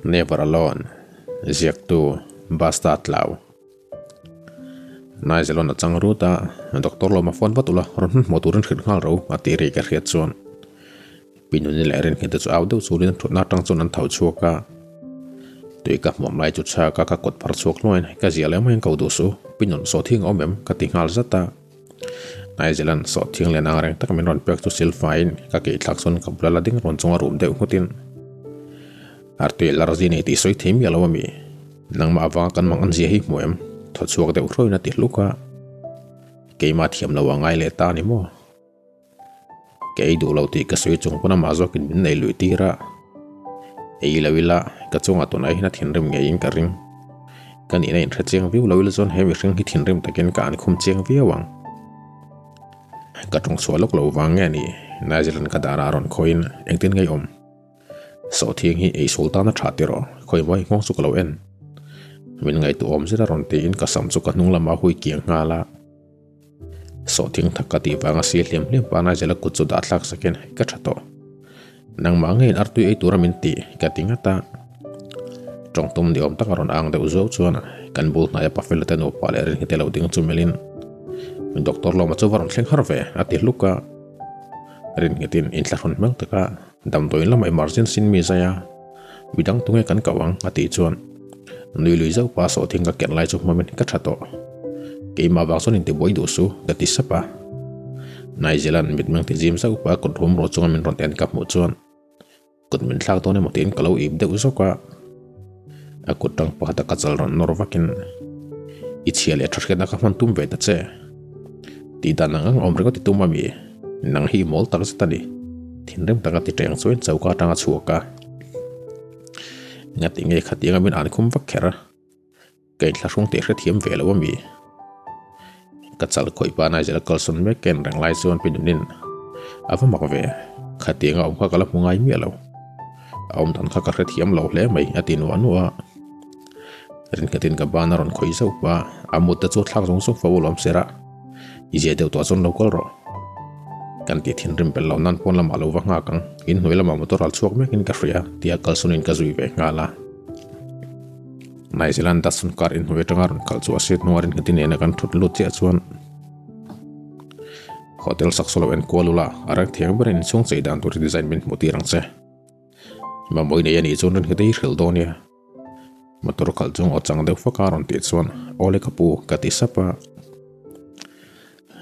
Never alone. Ziaktu Basta Tlau. Nai zelon chang ruta doktor lo ma phone patula ron moturin khin ngal ro atiri ka riat chon pinun ni lerin khin chu audo churin thuna tang chon an thau chuka tui ka mom lai chu cha ka kot par chuak loin ka ziale mai ko do su pinun so thing omem ka ti ngal zata nai zelan so thing le na reng tak min ron pek chu sil fine ka ke thak son ka blala ding ron chonga room de hutin arti larzini ti soi thim yalawami nang ma awa kan mang an ji hi moem thot chuak de uroi na ti luka ke ma thiam lawa ngai le ta ni mo ke du lo ti ka soi chung puna ma zo kin min nei lui ti ra ei lawila ka chunga to nai na thin rem nge in ka ring kan ina in thra cheng viu lawil zon he mi ring hi thin rem taken ka an khum cheng vi awang ka tung so lok lo wang nge ni na jilan ka dara ron khoin engtin ngai om so thiang hi ei sultana tha ti ro khoi moi ngong su ka lo en min ngai tu om zira ron te in ka sam chu ka hnung lama hui kiang nga la so thing thakka ti wanga si hlem hlem pa na jela ku chu da thlak saken ka thato nang ma ngai ar tu ei tura min ti ka tinga ta tong tum ni om ta ron ang de uzo chuana kan bul na ya pa fel ta no pa le rin hitelo ding chu melin min doktor lo ma chu waron thleng harve ati luka rin ngetin in tla ron mel taka dam toin lama emergency mi zaya bidang tunge kan kawang ati chuan nui lui zau pa so thing ka ken lai chu moment ka thato ke ma ba son in te boi do su ka ti sapa nai zealand mit mang ti jim zau pa ko thom ro chunga min ron ten kap mu chuan kut min thlak to ne motin kalo ib de uso ka akut tang pa ta ka chal ron norwakin ichiale thakhe na ka man tum ve ta che ti da nang om re ko ti tum mi nang hi mol tak stani thinrem taka ti teng chuin chauka tanga chuaka ngati nge khatinga min an khum vak khera kai thla rung te hre thiam velo mi ka chal khoi pa na jela kalson me ken reng lai zon pinunin ava makve khatinga om kha kala mungai mi alo om tan kha ka hre thiam lo hle mai atin wa nuwa rin katin ka bana ron khoi sau pa amut ta chu thlak jong su fawolom sera ije deu to chon lokal ro kan ti thin rim pel lo nan pon la malo wa nga kang in noila ma motor al chuak me kin ka fria tia kalson in ka zui ve ngala nai zealand da sun kar in we tangar kal chu aset noarin katin ena kan thut lu che chuan hotel saksolo en kualula arak thiang berin chung chei dan tur design min moti rang che ma moi nei ani chon ren kati khel donia motor kal chung o chang de fakaron ti chuan ole kapu kati sapa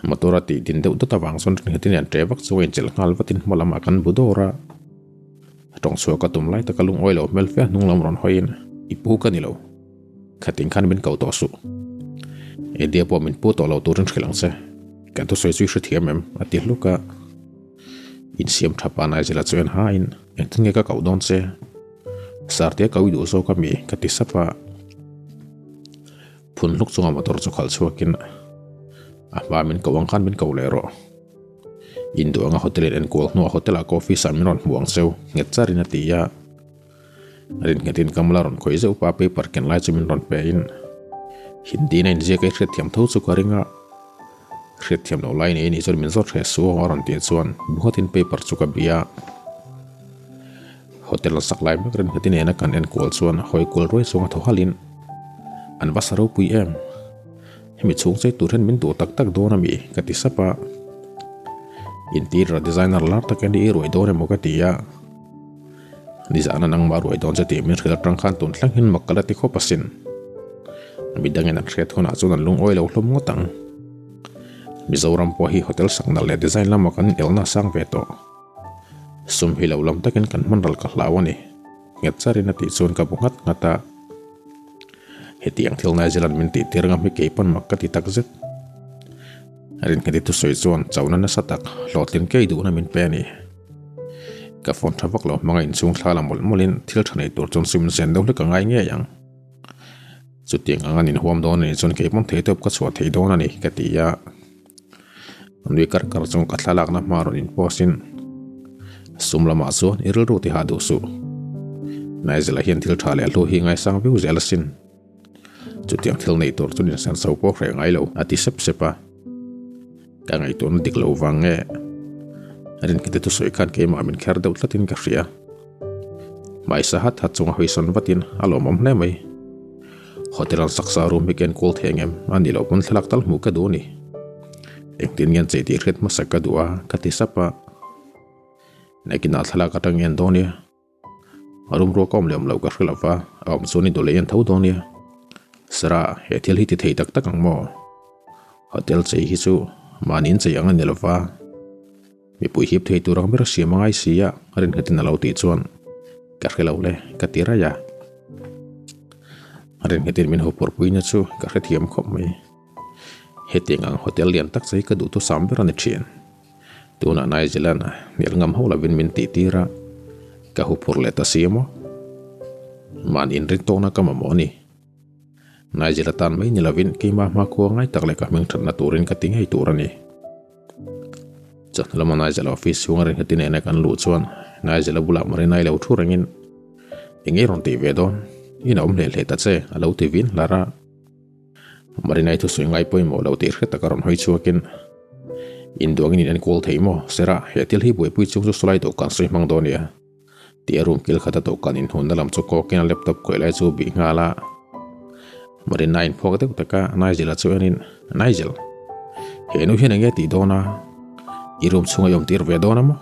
motorati din deuh ta wang son rin hetin an trevak chuin chel ngal vatin molama kan budora tong so ka tum lai ta kalung oilo mel fe nung lam ron hoin ipu ka nilo khating khan min kau to su e dia po min pu to lo turin khilang se ka to soi chui thiam em ati luka in siam thapa na jela chuan ha in engtinge ka kau don se sarte ka wi do so ka mi ka ti sapa phun luk chunga motor chu khal chuakin ba min ko wang khan min ko lero in do nga hotel en ko no hotel a coffee saminon buang seu nget charina tia rin ngetin kamla ron khoi zeu pa paper ken lai chumin ron pe in hindi na in je kai hret thiam tho chu karinga hret thiam no lai ni chon min zot he su ron ti chuan buhatin paper chu ka bia hotel sak lai mek ren ngetin ena kan en kol chuan hoi kol roi sunga tho halin an vasaro pui em hemi chung chei turen min tu tak tak dona mi kati sapa interior designer lar ta kan i roi dore mo katia design nang ma roi don chati min khila tang khan tun tlang hin makala ti kho pasin midang en thret khona chuan lung oilo hlom ngotang mizoram po hi hotel sakna le design lama kan elna sang ve to sum hi lo lam takin kan manral ka hlawani nget chari na ti chuan ka bungat ngata hetiang thil na zealand min ti tiranga mi keipan makati takzet arin kati tu soi chuan chawna na satak lotlin kei du na min pe ni ka phone thavak lo manga in chung thla lamol molin thil thanei tur chon sim sen do le ka ngai nge yang chutiang angan in huam don ni chon keipon thei top ka chwa thei don ani katia nui kar kar chung ka thalak na maron in posin sumlama chuan iril ru ti ha du su naizela hian thil thale lu hi ngai sang viu zelasin chutiang thil nei tur chunin san so po hre ngai lo ati sep sepa ka ngai ton dik lo wange arin kite tu soi khan ke ma min khar deuh tlatin ka hria mai sa hat chunga hoison vatin alomom hle mai hotel an saksa room weekend call thengem ani lo pun thlak tal mu ka du ni engtin ngen che ti khet ma saka duwa kati sapa nakina thlak atang en donia arum ro kom lem lo ka khilava am soni dole en thau donia sara hetil hi ti thei tak tak ang mo hotel che hi chu manin che ang ani lova mi pui hip thei turang ber siam ngai sia arin khatin lo ti chuan ka khelo le ka tira ya arin khatin min ho por puina chu ka khathiam khop mai heting ang hotel lian tak sei ka du to samber ani thien tuna nai jelana nil ngam hola vin min ti tira ka hu por leta siamo man in rin tona ka mamoni nai jelatan mai ni lavin ki ma ko ngai tak le ka meng that na turin ka ting hei turani chan lama nai jela office hunga rin hatin ene kan lu chuan nai jela bula mari nai lo thu rengin engei ron ti ve don ina le le ta che alo ti vin lara mari nai thu sui ngai poi mo lo ti kheta karon hoi chuakin in doangin in call theimo sera hetil hi boi pui chu chu solai to kan sui mang donia ti room kil khata to kan in hon dalam chu ko ken laptop ko lai chu bi ngala mari nine phok te taka nai jela chu anin nai jel he nu hin nge ti dona i room chunga yom tir ve dona mo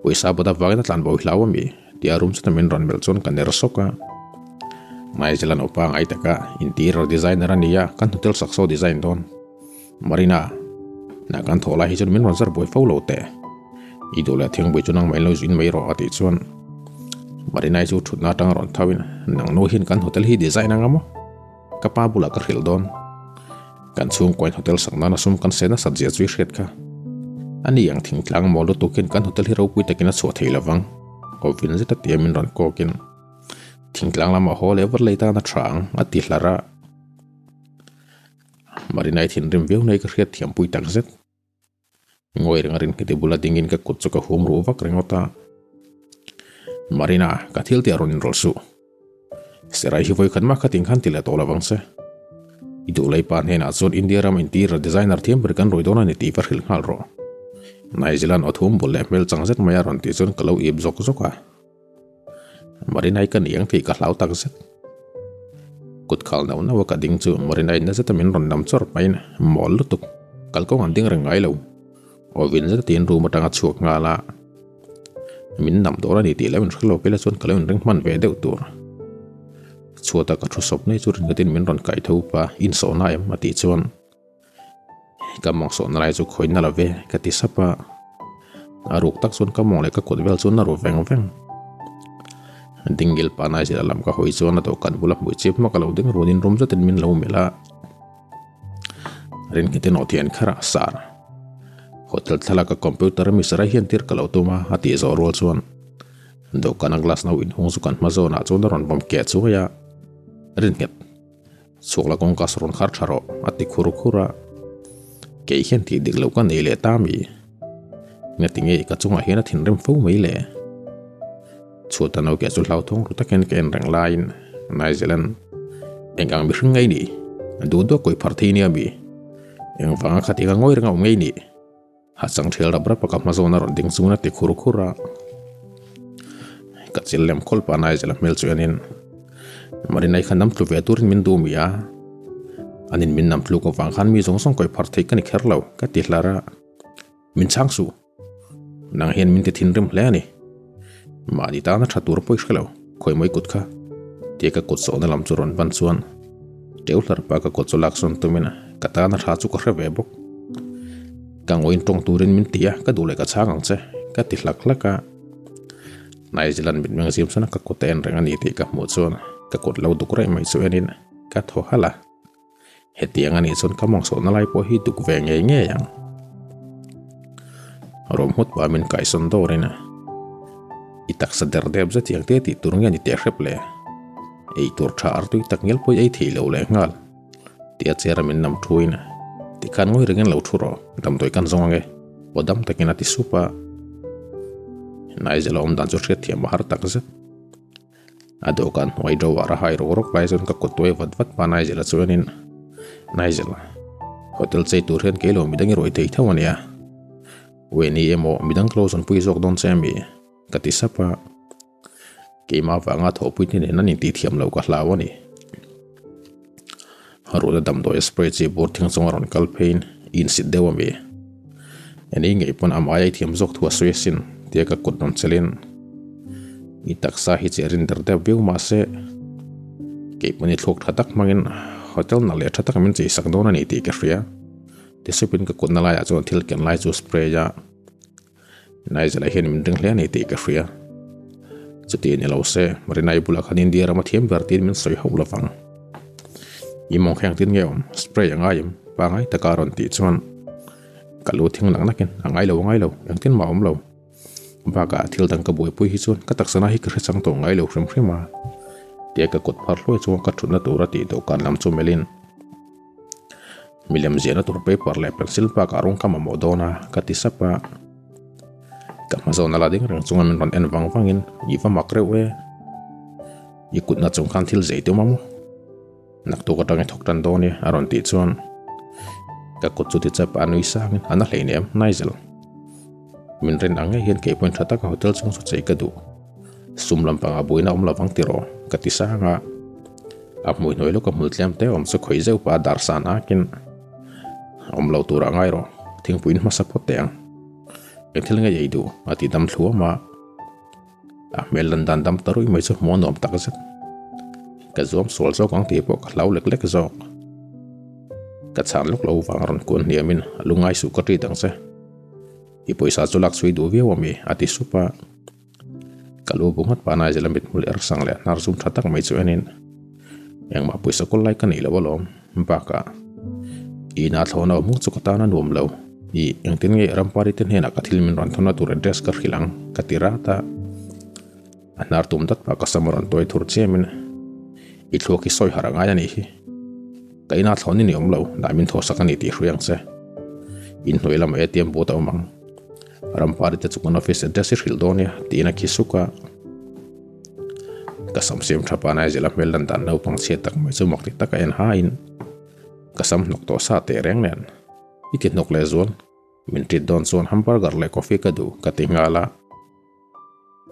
oi sa boda wagna tlan bo hlawa mi ti room chu tamen ron bel chon kan ner soka nai jela no pa ngai taka interior designer ania kan hotel sakso design don marina na kan thola hi chon min ron sar boi follow te idola theng boi chunang mai lo jin mai ro ati chuan marina chu thut na tang ron thawin nang no hin kan hotel hi design angamo kapa bula ka khil don kan chung coin hotel sakna na sum kan sena sajia chui hret kha ani yang thing tlang mo lo token kan hotel hi ro pui takina so theilawang ko vin zeta tiamin ron kokin thing tlang lama ho level leita na thang ati hlara marina thin rim veu nei ka hriat thiam pui tak zet ngoi ring ke bula dingin ka kut chu ka hum ru vak rengota marina ka thil ti aron rol su serai hi voi khan ma khating khan tila to lawang se idu lai pan hena zon india ram interior designer thiam ber kan roi dona ni ti par hil ngal ro nai zealand othum bul le mel changzet maya ron ti chon kalo ib zok zoka marina kan yang thi ka hlau tak zet kut khal na wa ka ding chu marina na zeta min ron nam chor pain mol lutuk kal ko an ding rengai lo o vin zeta tin ru ma tanga chuak ngala min nam dora ni ti le min khlo pela chon kalo ring man ve deu tur chuata ka thu sop nei churin gatin min ron kai thau pa in so na em ati chuan kamong so na lai chu khoin na la ve ka ti sapa aruk tak chun kamong le ka kut vel chun na ro veng veng dingil pa na jela lam ka hoi chuan na to kan bulak bui chip ma ka lo ding ronin rom zatin min lo mela ren kitin othian khara sar hotel thala ka computer mi sara hian tir ka lo tuma ati zo rol chuan do kana glass na win hong su kan ma zo na chon ron bom ke chu ya rin nget chukla kong ka sron khar tharo ati khuru khura ke hian ti dik lo ka nei le ta mi ngatinge ka chunga hian thin rem fo mai le chuta no ke chu hlau thong ru taken ken reng line New Zealand engang mi hringai ni du do koi pharthini ami eng wanga khati ka ngoi renga ngei ni ha chang thel ra bra pa ka ma zo na ron ding chuna ti khuru khura ka chil lem khol pa New Zealand mel chuanin marinai khanam tlu ve turin min du mia anin min nam tlu ko wang khan mi zong song koi pharthei ka ni kherlo ka ti hlara min chang su nang hian min ti thin rim hle ani ma di ta na thatur poi khelo khoi moi kut kha te ka kut so na lam churon ban chuan teular pa ka kut chulak son tumina ka ta na tha chu ko hre bok ka ngoin tong turin min tia ka dule ka changang che ka ti hlak hlaka New Zealand mit meng sim sana ka koten reng ani ti ka mu chuan ka kut lo duk rai mai chu enin ka tho hala hetiang ani chon ka mong so na lai po hi duk ve nge nge yang rom hut ba min kai son dorina itak sa derdeb za tiang te ti turnga ni te hreple ei tur tha ar tu tak ngel poi ei thei lo le ngal ti a chera min nam thuina ti kan ngoi regen lo thuro dam doi kan zonge odam takina ti supa New Zealand om dan jothet thiam har tak zet ado kan hoi do wara hai ro rok lai zon ka kotoi vat vat pa New Zealand chuanin New Zealand hotel chei tur hen ke lo mi dangi roi thei thawania weni emaw midang close on pui zok don chemi kati sapa keima wanga thopui ni na ni ti thiam lo ka hlawani haru da dam do spray chi bor thing chong ron kal pain in sit dewa me ani ngei pon am ai thiam jok thua suesin te ka kut non chelin i taksa hi cherin der de biu ma se ke poni thok thatak mangin hotel na le thatak min chi sak do na ni ti ka ria discipline ka kut na la ya chon thil ken lai chu spray ya nai zala hen min ding hle ni ti ka ria chuti ni lo se marinai bula khanin dia rama thiam ber tin min soi ho lawang imong khang tin ngeom spray anga yim pa ngai takaron ti chuan kalu thing lang nakin angai lo yang tin maom lo ba ka thil dang ka boi pui hi chuan ka taksana hi kre chang to ngai lo hrim hrima te ka kot phar loi chuan ka thuna tura ti to kan lam chu melin milem zena tur paper le pencil pa ka rong kama modona ka ti sapa ka mazon ala ding rang chunga min ron en wangin iwa makre we ikut na chung kan thil zeito mamu nak to ka tang thok tan do ni aron ti chuan ka kot chu ti chap anui sang ana hleinem naizal min ren ange hian ke point thata ka hotel chung su chei ka du sum lampang a buina lawang tiro ka ti sanga a mui noi lo ka multlam te om su khoi zeu pa dar san akin lo tura ngai ro thing puin ma support te ang e thil nga yei du ati dam thluwa ma a melan dan dam tarui mai chu mon om tak zet ka zom sol zo kang ti po ka lau lek lek zo ka chan lok lo wang ron kun niamin lungai su ka ri dang se i poisa chulak sui du viaw mi ati supa kalu bungat pa na jelamit mul er sang le nar zum thatak mai chu enin yang ma poisa kol lai ka nei lo bolom baka i na thona mu chu ka ta na nuam lo i yang tin nge rampari ten hena ka thil min ron thona tur address ka khilang ka tirata anar tum dat pa ka samaron toy thur chemin i thloki soi haranga ya ni hi kaina thoni ni omlo da min tho sakani ti hruyang se in noilam ATM bota omang rampari te chukon office address hildonia tina kisuka kasam sim thapa na jela melan dan no pang che tak mai chu mokti taka en hain kasam nok to sa te reng nen ikit nok le zon min ti don zon hamburger le coffee ka du ka tingala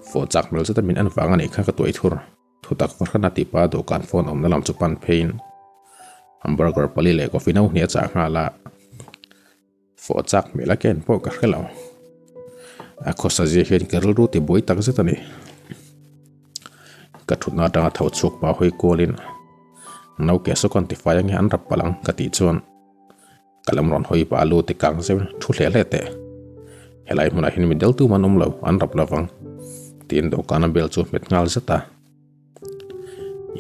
fo chak mel zata min an wanga ni kha ka toi thur thutak par khana ti pa do kan phone om na lam chu pan phein hamburger pali le coffee no hnia cha ngala fo chak mela ken po ka khelo a khosa je hen kerl ru ti boi tak zeta ni ka thuna ta thau chuk pa hoi kolin nau ke so quantify ang an rap palang ka ti chuan kalam ron hoi pa lu ti kang se thu hle le te helai muna hin midel tu manom lo an rap lawang tin do kana bel chu met ngal zeta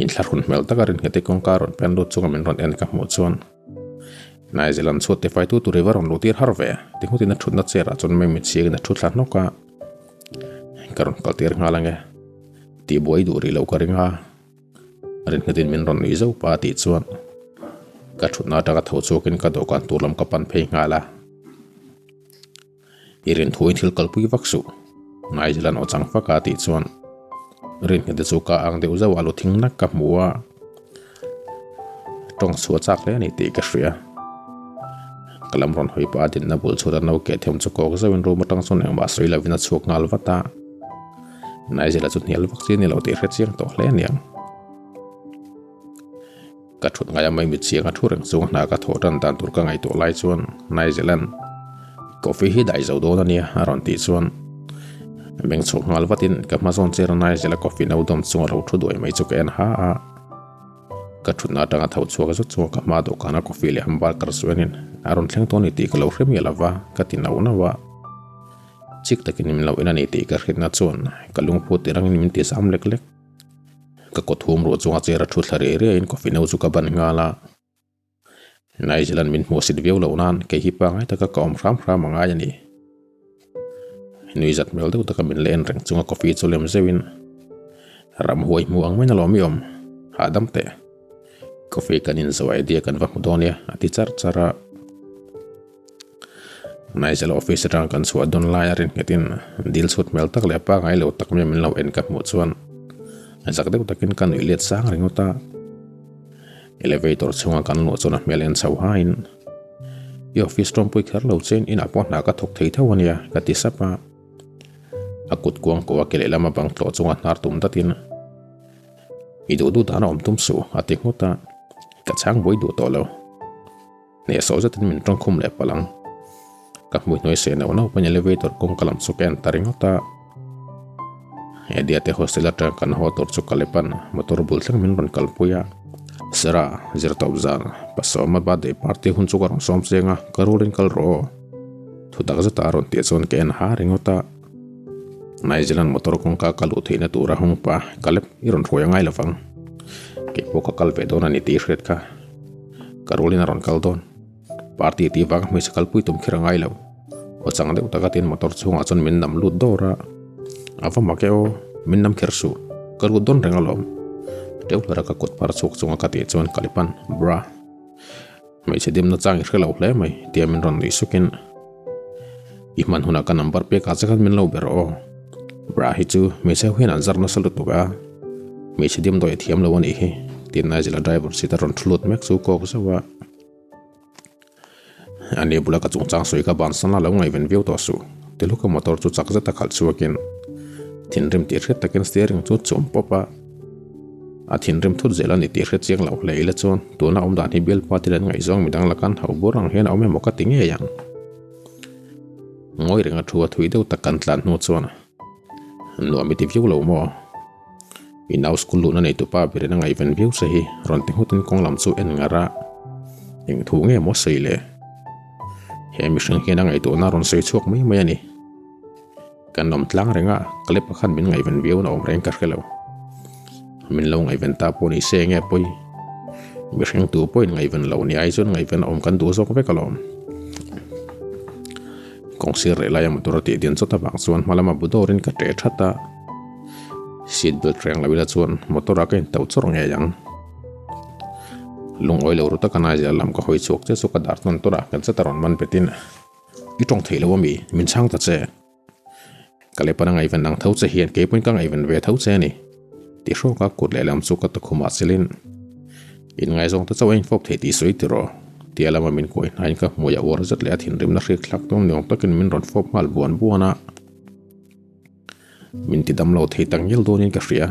in thlar hun mel takarin ngete kong karon pen lu chunga min ron en ka mu chuan nai zealand so te fai tu river on lutir harve ti hutina thutna chera chon me mi chiag na thutla noka karon kaltir ngalange ti boi du ri lo karinga arin ngedin min ron izo pa ti chuan ka thutna ta ka tho chokin ka dokan turlam ka pan phei ngala irin thuin thil kalpui vaksu nai zealand o changfa ka ti chuan rin ngede chu ka ang de uza walu thingna ka muwa tong suwa chak le ni ti ka hria kalam ron hoi pa din na bul chura no ke them chu ko zawin ro matang son ang ba soi la vina chuk ngal wata nai jela chu nial vaccine ni lo ti hre chiang to hle niang ka thut nga ya mai mi chiang a thureng chu na ka tho ran dan tur ka ngai to lai chuan nai zealand coffee hi dai zo do na ni aron ti chuan meng chuk ngal watin ka ma zon chera nai zela coffee no dom chu ro thu doi mai chu ken ha a ka thuna tanga thau chuak zo chu ka ma do kana coffee le hambal kar suenin aron thleng to ni ti ka lo hrem ya lawa ka ti nau na wa chik takin min lo ina ni ti ka hrit na chon ka lung phu ti rang nim ti sam lek lek ka ko thum ro chunga chera thu thlare re in coffee no chu ka ban ngala nai zealand min mo sit view lo nan ke hi pa ngai ta ka kom ram anga ya ni nui zat mel do ta ka min len reng chunga coffee chu lem zewin ram huai mu ang mai na lo mi om hadam te coffee kanin zo idea kan va mudonia ati char chara naisel office rang kan suwa don lairin ngetin deal sut mel tak le pa ngai lo tak me min lo en ka mu chuan azak de takin kan ilet sang ringota elevator chunga kan lo chona mel en chau hain i office tom pui khar lo chen in apon na ka thok thei thawania ka ti sapa akut kuang ko akele lama bang tlo chunga nar tum tatin idu du dana tum su ati ngota ka chang boi du to lo ne so zatin min tong khum le palang ka mui noi se na no pan elevator kong kalam su ken taringota dia te hostel ta kan ho tor chu kalepan motor bul thang min ron kalpuya sera zir tawzar pasoma ba de party hun chu garong som senga karulin kalro thu tak za taron te chon ken ha ringota naijelan motor kong ka kalu theina tura hung pa kalep iron roya ngai lawang ke poka kalpe dona ni ti hret ka karulin ron kaldon party ti wang mi sakal pui tum khira ngai lo o chang de utagatin motor chunga chon min nam lut dora ava makeo min nam khersu karu don rengalom teu lara ka kot par chok chunga ka ti chon kalipan bra mai chedim na chang khelo hle mai ti min ron ri sukin iman huna ka number pe ka chakan min lo bero bra hi chu me se huin anzar na salut tuga me chedim do ethiam lo ani hi tin na jila driver sita ron thlut mek chu ko ko sawa ani bula ka chung chang soi ka ban sana lo ngai ven view to su tilu ka motor chu chak za ta khal chuakin thin rim ti hret takin steering chu chum popa a thin rim thut zela ni ti hret chiang lo leila chon tuna om dan hi bel patilan ngai zong midang lakan hau borang hen aume moka tinge yang ngoi renga thua thui deu takan tlan nu chona no mi ti view lo mo in aus school na nei tu pa bere na ngai ven view se hi ron ti hutin kong lam chu en ngara eng thu nge mo seile he mi sang hena ngai tu na ron sei chuak mai mai ani kan nom tlang renga klep khan min ngai ven view na om reng ka khelo min lo ngai ven ta po ni se nge poi mi sang tu poi ngai ven lo ni ai chon ngai ven om kan du sok ve kalom kong sir re la ya motor ti din chota bang chuan malama budorin ka te thata seat belt reng la bila chuan motor a ken tau chor nge yang lung oil ru ta kana ja lam ka hoi chok che chu ka dar ton tora kan chataron man petin i tong theilo mi min chang ta che kale pana ngai ven nang thau che hian ke point ka ngai ven ve thau che ni ti ro ka kut le lam chu ka ta khuma selin in ngai zong ta chawain fop the ti soi ti ro ti alama min ko in ka moya war zat le athin rim na rik thlak tom nyong takin min ron fop mal buan buana min ti dam lo thei tang yel donin ka ria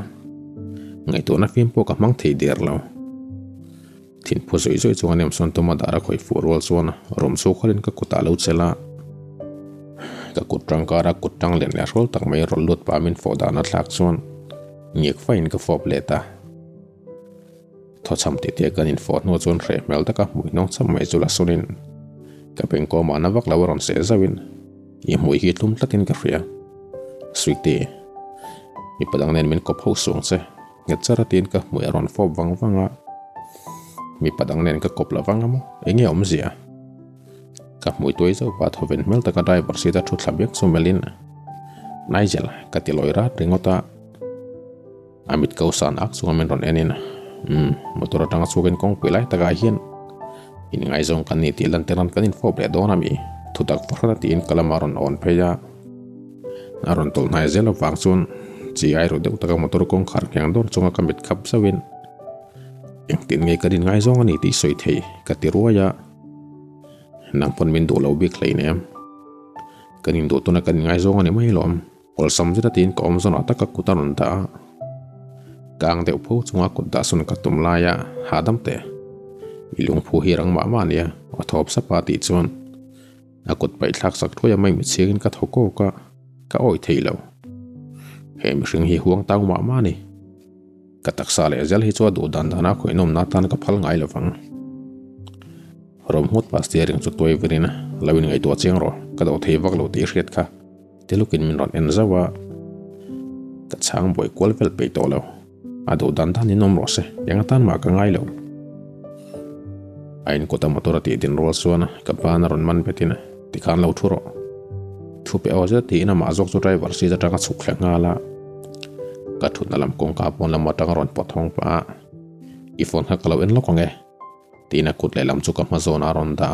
ngai to na fim po ka mang thei der lo thin pho zoi zoi chuan em son toma dara khoi forwal chuan rom so khalin ka kuta lo chela ka kutrang kara kutang len la rol tak mai rol lut pa min fo da na thlak chuan ngek fain ka fop leta tho cham ti te kan in fo no chuan re mel ta ka mui nong cham mai chula sunin ka pen ko ma na vak la ron se zawin i mui hi tlum tlatin ka ria suite mi padang nen min kop ho sung che nge chara tin ka mui ron fop wang wanga mi padang nen ka kop la wanga mo enge om zia ka mui toi zo pa thoven mel ta ka driver sita thu thlabek chu melin naijel ka ti loira ringota amit kausan ak chu men ron enin motor tanga chugen kong pilai ta ga hian in ngai zong kan ni ti lan teran kan in fo bre dona mi thutak forna ti in kalamaron on pheya aron tol nai zelo wang chun chi ai ro deu ta ka motor kong khar kyang dor chunga kamit khap sawin eng tin ngai kadin ngai zong ani ti soi thei ka ti ruaya nang pon min do lo bi khlei nem kanin do to na kan ngai zong ani mai lom ol samjira tin ko om zon ataka kutaron ta kang deu phu chunga kut da sun ka tum laya hadam te ilung phu hi rang ma ma nia athop sa pa ti chon akut pai thak sak thoya mai mi chegin ka thoko ka oi theilo hem ring hi huang tau ma ma ni ka taksa le zel hi chwa du dan dana khoi nom na tan ka phal ngai lawang rom hut pas steering chu toy verina lawin ngai to cheng ro ka do thei vak lo ti hret kha telukin min ron en zawa ka chang boy kwal vel pe to lo ado dan dan ni nom ro se yang tan ma ka ngai lo ain ko ta motor ti din rol suana ka pana ron man petina ti khan lo thuro thu pe oza ti na ma jok chu driver si da tanga chuk khla ngala ka thut na lam kong ka pon lam tanga ron pothong pa I phone ha kalo en lo konge ti na kut le lam chu ka ma zona ron da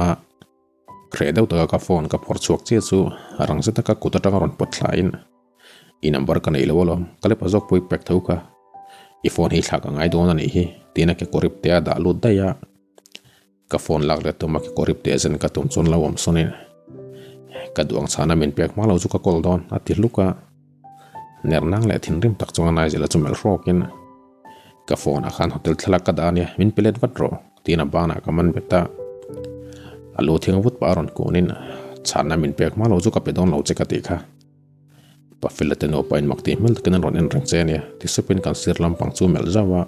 kredau ta ka phone ka phor chuak che chu arang se ta ka kuta tanga ron pothlain I number ka nei lo lo kale pa jok pui pek thau ka I phone hi thak ngai don ani hi ti na ke korip te da lut da ya ka phone lak le to ma ke korip te zen ka tum chon lawam sonin ka duang chana min pek ma lo chu ka kol don ati luka ner nang le thin rim tak chunga nai zela chumel rokin ka phone a khan hotel thlak ka dania min pelet vatro tina bana ka man beta alo thing vut paron konin chana min pek ma lo chu ka pe don lo che ka ti kha pafilate no pain makti mel kan ron en reng chenia tisupin kan sir lampang chu mel zawa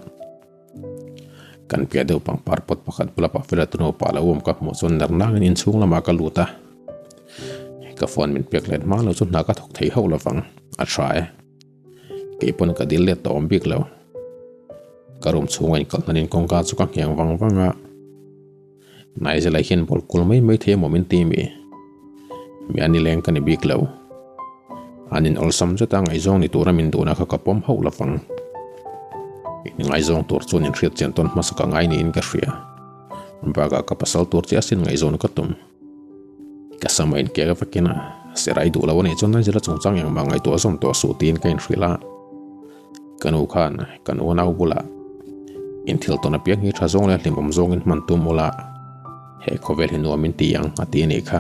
kan pia deu pang parpot pakhat pula pafilate no pala ka mo chon ner nang in chung lama ka luta ka phone min pek let ma lo chu na ka thok thei ho lawang a try ke pon ka dil le tom bik lo karum chungain kal nanin kongka chu ka ngiang wanga nai zela hin bol kul mai the moment ti mi ani leng kan bik lo anin olsam jata ngai zong ni tura min duna ka kapom ho lawang ngai zong tur chun in riat chen ton masaka ngai ni in ka ria baga ka pasal tur chi asin ngai zong ka tum ka samain ke ga fakina serai du lawan e chon na jela chungchang yang mangai to som to su tin kain rila kanu khan kanu nau bula in thil to na piak ni tha zong le limom zong in man tu mula he khovel hin no min ti yang ati ni kha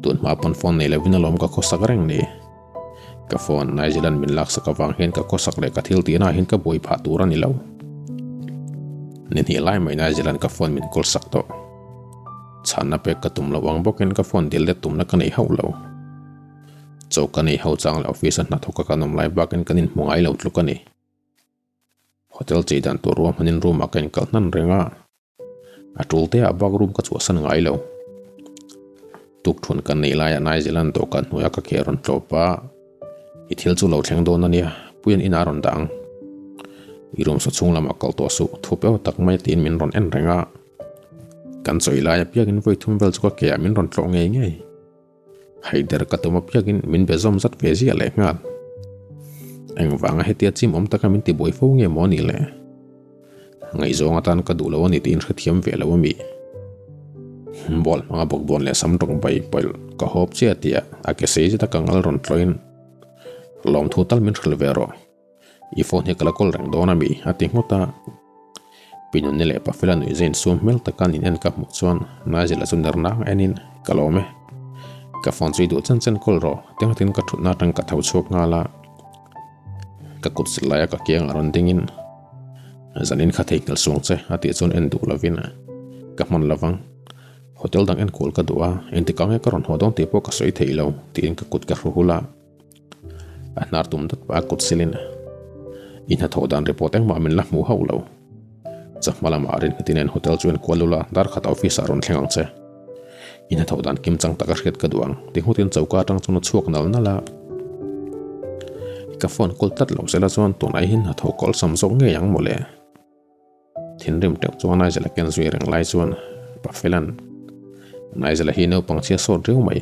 tun ma pon phone nei le vinalom ka khosak reng ni ka phone nai jilan min lak saka wang hen ka khosak le ka thil ti na hin ka boi pha tur ani lo nin hi lai mai nai jilan ka phone min kol sak to chana pe ka tum lawang boken ka phone dil le tum na ka nei ho lo chau ka nei ho chang la office na thoka ka nom lai baken kanin mungai lo tlu ka ni hotel cheidan to room hanin room aken kal nan renga atulte a bag room ka chu san ngai lo tuk thun kan nei lai nai zealand to kan hoya ka kheron topa I thil chu lo thleng don ania puyan in aron dang irum so chung lama kal to su thupe tak mai tin min ron en renga kan choi lai piakin voi thum vel chu ka ke min ron tlo ngei ngei haider ka to ma piakin min bezom zat vezi ale ngal eng wanga hetia chim om taka min ti boi fo nge moni le ngai zonga tan ka dulo ni tin khathiam vela mi bol mga bokbon le samtong bai pal ka hop che atia ake sei ta kangal ron tloin lom thutal min khlvero I phone he kala kol reng dona mi ati ngota pinun ne le pa fela nu zen sum mel ta kan in en ka mu chon na jela sundar na enin kalome ka phone chui du chen chen kol ro teng tin ka thut na tang ka thau chok ngala ka kut silaya ka kiang aron dingin zanin kha thei kal sung che ati chon en du lavina ka mon lavang hotel dang en kol ka duwa en ti kang e karon hodong te po ka soi thei lo tin ka kut ka hula anar tum dat pa kut silin in ha thodan reporteng ma min la mu ho lo chakmala marin tinen hotel chuan kualula dar khat office aron thlengang che in ha thodan kim chang taka hret ka duang ti hutin chauka tang chuna chuak nal nala ka phone kol tat lo sela chuan tunai hin ha tho kol samsong nge yang mole thin rim tek chuan ai jela ken zui reng lai chuan pa felan nai jela hi no pang chia so reu mai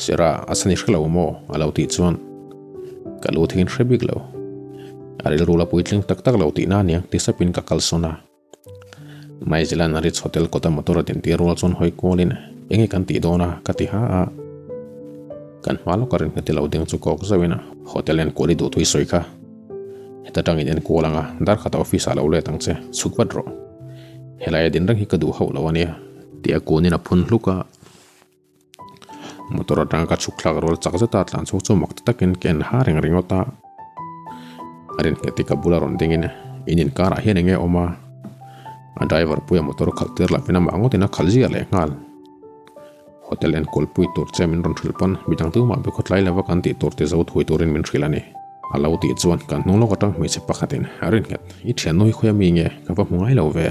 sera asani khlo mo alo ti chuan kalu thin hrebik lo aril rula puitling tak tak lo ti na nia ti sapin ka kalsona mai jela na rich hotel kota motor tin ti rol chon hoi kolin engi kan ti dona ka ti ha a kan malo karin heti lo ding chu kok zawina hotel en koli du thui soika heta tangin en kolanga dar khata office alo le tang che chukwa dro helai din rang hi ka du ho lawania ti a konina phun hluka motor tang ka chuklak rol chakja ta tlan chu chu mak takin ken ha reng ringota arin heti ka bula ron dingin inin kara hian enge oma a driver puya motor khaltir la pina mangotina khalji ale ngal hotel en kolpui tur che min ron thilpon bidang tu ma be khotlai lawa kan ti tur te zo thui turin min thilani alau ti chuan kan nunglo ka tang mi che pakhatin arin het I thian noi khoya mi nge ka va mungai lo ve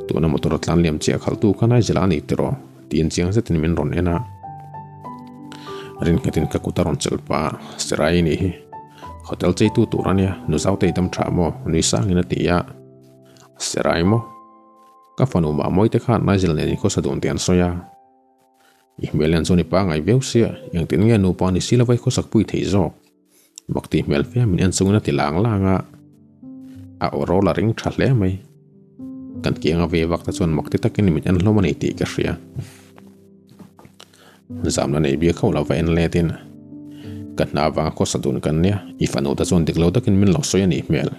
tuna motor tlan liam che khal tu kanai jelani tero tin chiang se tin min ron ena arin hetin ka kutaron chelpa serai ni hi hotel chei tu turania nu zaute idam thamo ni sang ina tia serai mo ka fanu ma moi te khan na jel ne ko sadun tian soya ihmelian zoni pa ngai veusia yang tin nge nu pa ni silawai ko sakpui thei zo bakti mel fe min en sungna ti lang langa a orola ring thle mai kan kianga ve wakta chon makti takin min en hlomani ti ka ria zamna nei bi khawla va en letin kan na wa ko sadun kan nia ifanu ta chon diklo takin min lo soya ni mel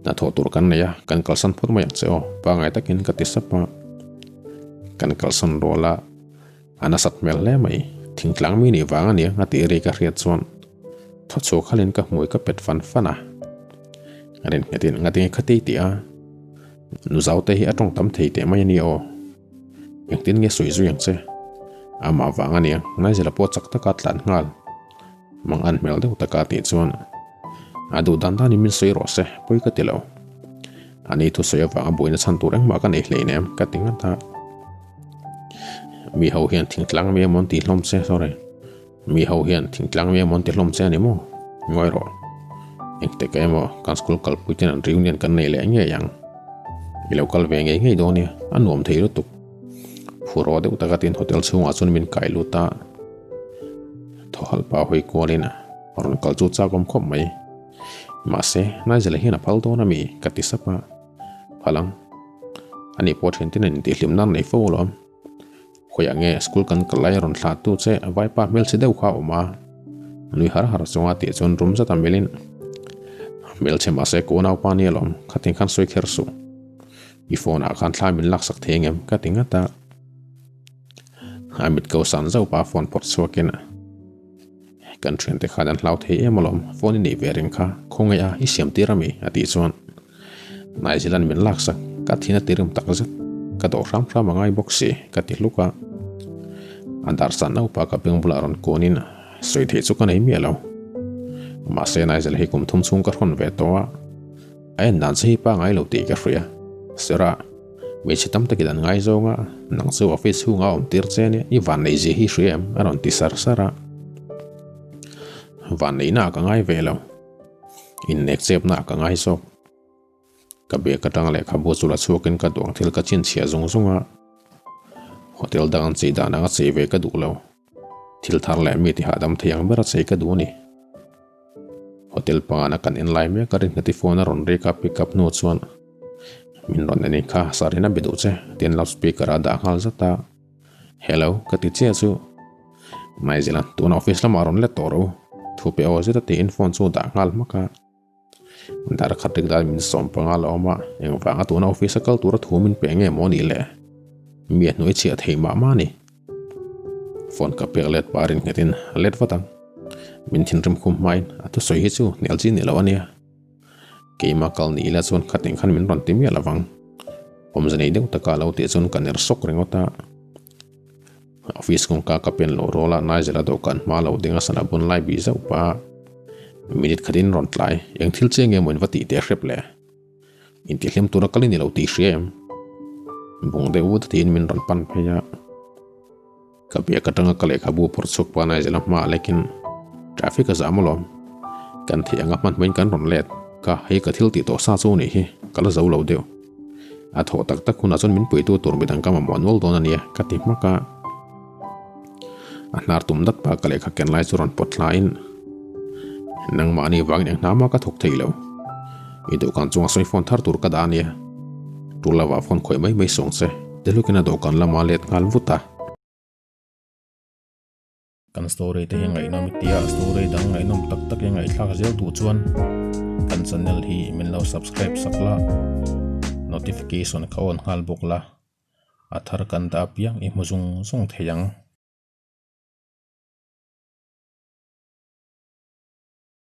na thotur kan ya kan kalsan phot ma yak cheo pa ngai takin ka tisapa kan kalsan rola anasat mel le mai thing tlang mi ni wang ani ngati ri ka riat chuan tho chu khalin ka hmui ka pet fan fana aren ngati khati ti a nu zaute hi atong tam thei te mai ni o yang tin nge sui zu yang che ama wang ani ngai jela po chak taka tlan ngal mang an mel deuh taka ti chuan adu dan ni min soi ro se poi ka tilo ani thu soya wanga boina chan turang ma ka nei hleinem ka tinga ta mi ho hian thingtlang mi mon ti hlom se sore mi ho hian thingtlang mi mon ti hlom se ani mo ngoi ro engte ka emaw kan school kal puiten an reunion kan nei le nge yang ilo kal ve nge do ni anom thei ru tuk phuro de utaka tin hotel chunga chun min kai lu ta thohal pa hoi kolina oron kal chu cha kom khom mai ma se na jela hina phal do na mi katisapa phalang ani pot hin tin an ti hlim nan nei fo lom khoya nge school kan kalai ron thla tu che vai pa mel se deu kha oma nui har chunga ti chon room za tamelin mel che ma se ko nau pa ni lom khatin khan soi kher su i phone a khan thla min lak sak thengem katinga ta amit ko san zo pa phone pot chuakin kan thren te khadan hlau thei emalom phone ni verin kha khongai a i siam tirami ati chuan nai zilan min lak sak ka thina tirum tak zat ka do ram mangai boxi ka ti luka andar san nau pa ka peng bularon konin soi the chu kan ei mi alo ma se nai zel hi kum thum chung ka ron ve towa ai nan sei pa ngai lo ti ka fria sera me chitam ta kidan ngai zonga nang chu office hu nga om tir chene i van nei je hi hriam aron ti sara van nei na ka ngai velo in next step na ka ngai so ka be ka tang le khabu chula chukin ka dong thil ka chin chhia zunga hotel dang chi da na che ve ka du lo thil thar le mi ti hadam thiang bera chei ka du ni hotel pa na kan englai me ka ring ti phone ron re ka pick up no chuan min ron ani kha sarina bidu che ten loudspeaker ada hal zata hello ka ti che chu mai zela tu na office la maron le toro thu pe o zeta te in phone chu da ngal maka dar khatik da min som pangal oma eng wanga tu na office kal tur thu min pe nge mo ni le mi noi chi thei ma ni phone ka pe let parin ngetin let watang min thin rim khum mai atu soi hi chu nel chi ni lawania keima kal ni la chon khating khan min ron tim ya lawang pom zanei deu taka lo te chon kaner sok rengota office kong ka pen lo rola na jela do kan ma lo dinga sana bun lai bi za upa minute khatin ron tlai eng thil chenge mon wati te hreple in ti hlem tura kalini lo ti shrem bung de ud tin min ron pan pheya kapia katanga kale khabu por chuk pa na jela ma lekin traffic azamolom kan thianga man men kan ron let ka hei ka thil ti to sa chu ni hi kala zo lo deu a tho tak tak khuna chon min pui tu tur bidang kama monwal don ania ka ti maka anar tum dat pa kale kha ken lai churon potlain nang mani wang nang nama ka thok theilo i do kan chunga soi phone thar tur ka dania tulawa phone khoi mai song se delukina do kan lama let ngal vuta kan story te ngai nom tia story dang ngai nom tak tak ngai thak zel tu chuan kan channel hi min lo subscribe sakla notification ka on hal bukla athar kan da piang i muzung song theyang